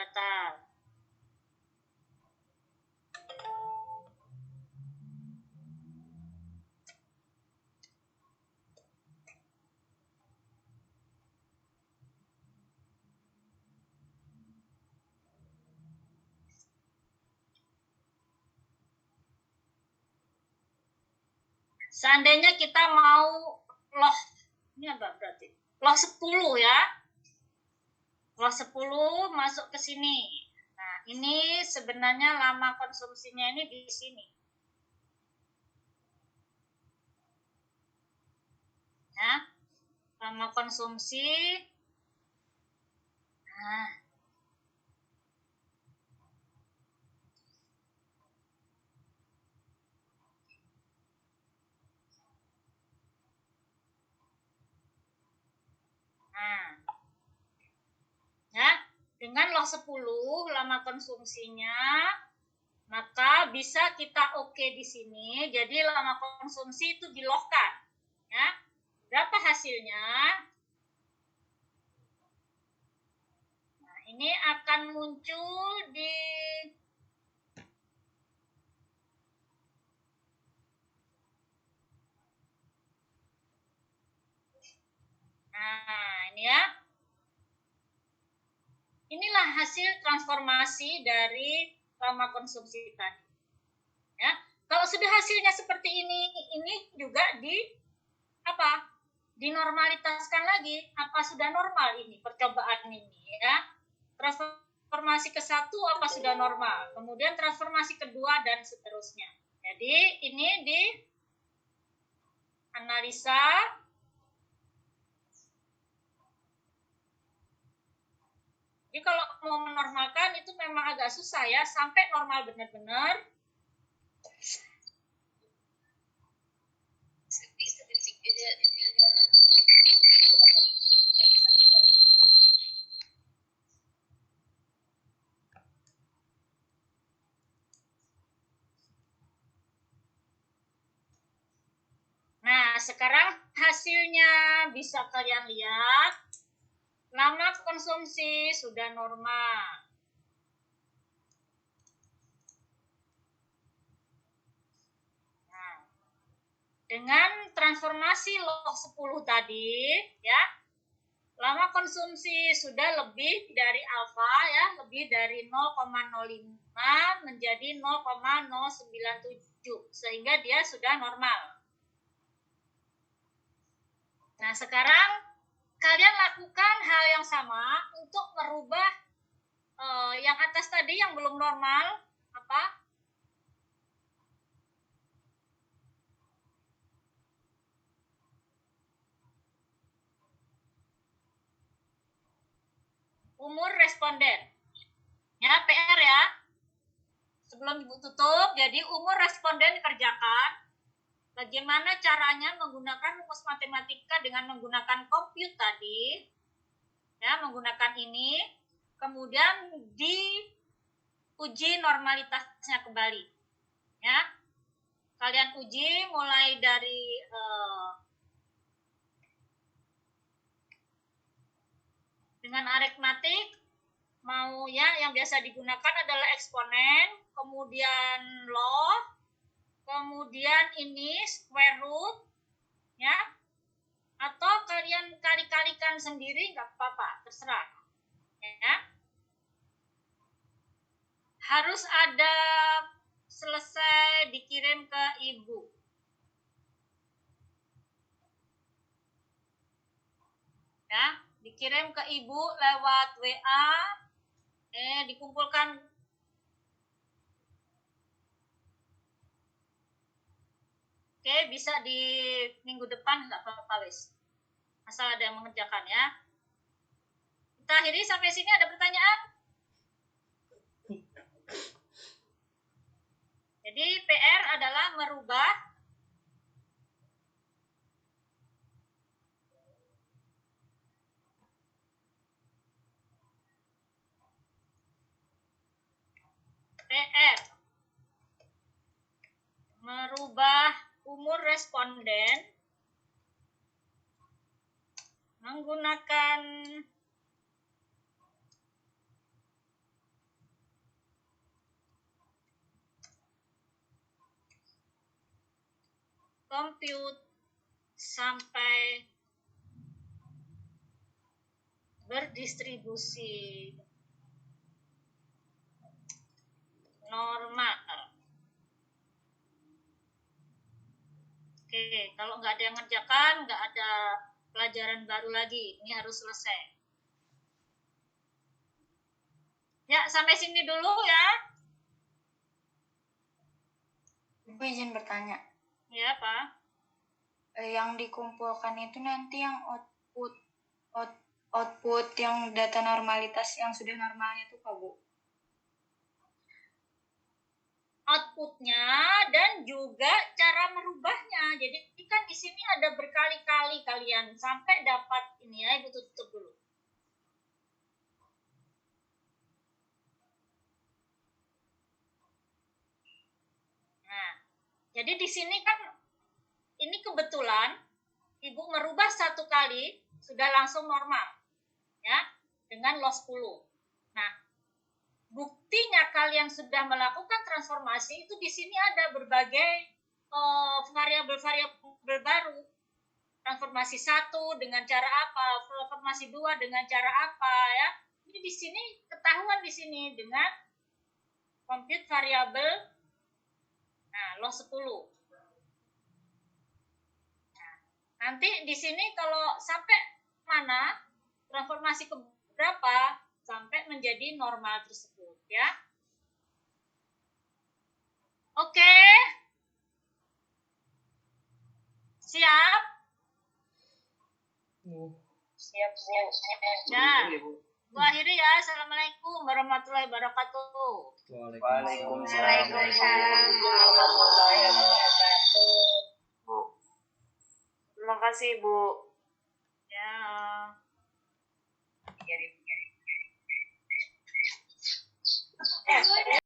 Seandainya kita mau loh, ini apa berarti? Loh 10 ya. Loh 10 masuk ke sini. Nah, ini sebenarnya lama konsumsinya ini di sini. Ya. Lama konsumsi. Nah, ya, dengan loh 10 lama konsumsinya, maka bisa kita oke di sini. Jadi lama konsumsi itu dilohkan. Ya. Berapa hasilnya? Nah, ini akan muncul di Nah, ini ya. Inilah hasil transformasi dari lama konsumsi tadi. Ya. Kalau sudah hasilnya seperti ini juga dinormalitaskan lagi. Apa sudah normal ini percobaan ini ya? Transformasi ke 1 apa sudah normal? Kemudian transformasi kedua dan seterusnya. Jadi ini di analisa. Jadi kalau mau menormalkan itu memang agak susah ya, sampai normal benar-benar. Nah, sekarang hasilnya bisa kalian lihat. Lama konsumsi sudah normal. Nah, dengan transformasi log 10 tadi, ya, lama konsumsi sudah lebih dari alfa, ya, lebih dari 0,05 menjadi 0,097, sehingga dia sudah normal. Nah, sekarang kalian lakukan hal yang sama untuk merubah yang atas tadi yang belum normal, apa? Umur responden. Ya, PR ya. Sebelum Ibu tutup, jadi umur responden dikerjakan. Bagaimana caranya menggunakan rumus matematika dengan menggunakan compute tadi. Ya, menggunakan ini. Kemudian diuji normalitasnya kembali. Ya. Kalian uji mulai dari dengan aritmatik, mau ya yang biasa digunakan adalah eksponen, kemudian log, kemudian ini square root, ya, atau kalian kali-kalikan sendiri nggak apa-apa, terserah, ya. Harus ada selesai dikirim ke ibu. Ya, dikirim ke ibu lewat WA, dikumpulkan. Oke, bisa di minggu depan nggak apa-apa wes. Asal ada yang mengerjakan ya. Kita akhiri sampai sini, ada pertanyaan? Jadi PR adalah merubah umur responden menggunakan compute sampai berdistribusi normal. Oke, kalau nggak ada yang ngerjakan, nggak ada pelajaran baru lagi. Ini harus selesai. Ya, sampai sini dulu ya. Ibu izin bertanya. Ya, Pak. Yang dikumpulkan itu nanti yang output yang data normalitas yang sudah normalnya itu Pak Bu? Outputnya dan juga cara merubahnya. Jadi kan di sini ada berkali-kali kalian sampai dapat ini ya, Ibu tutup dulu. Nah, jadi di sini kan ini kebetulan Ibu merubah satu kali sudah langsung normal ya dengan loss 10. Nah, buktinya kalian sudah melakukan transformasi itu di sini ada berbagai variabel-variabel baru. Transformasi 1 dengan cara apa, transformasi 2 dengan cara apa ya. Ini di sini ketahuan di sini dengan compute variabel loss 10. Nah, nanti di sini kalau sampai mana transformasi ke berapa sampai menjadi normal tersebut ya. Oke. Siap? Siap. Ya. Bu akhiri ya. Assalamualaikum warahmatullahi wabarakatuh. Waalaikumsalam. Terima kasih Bu. Ya.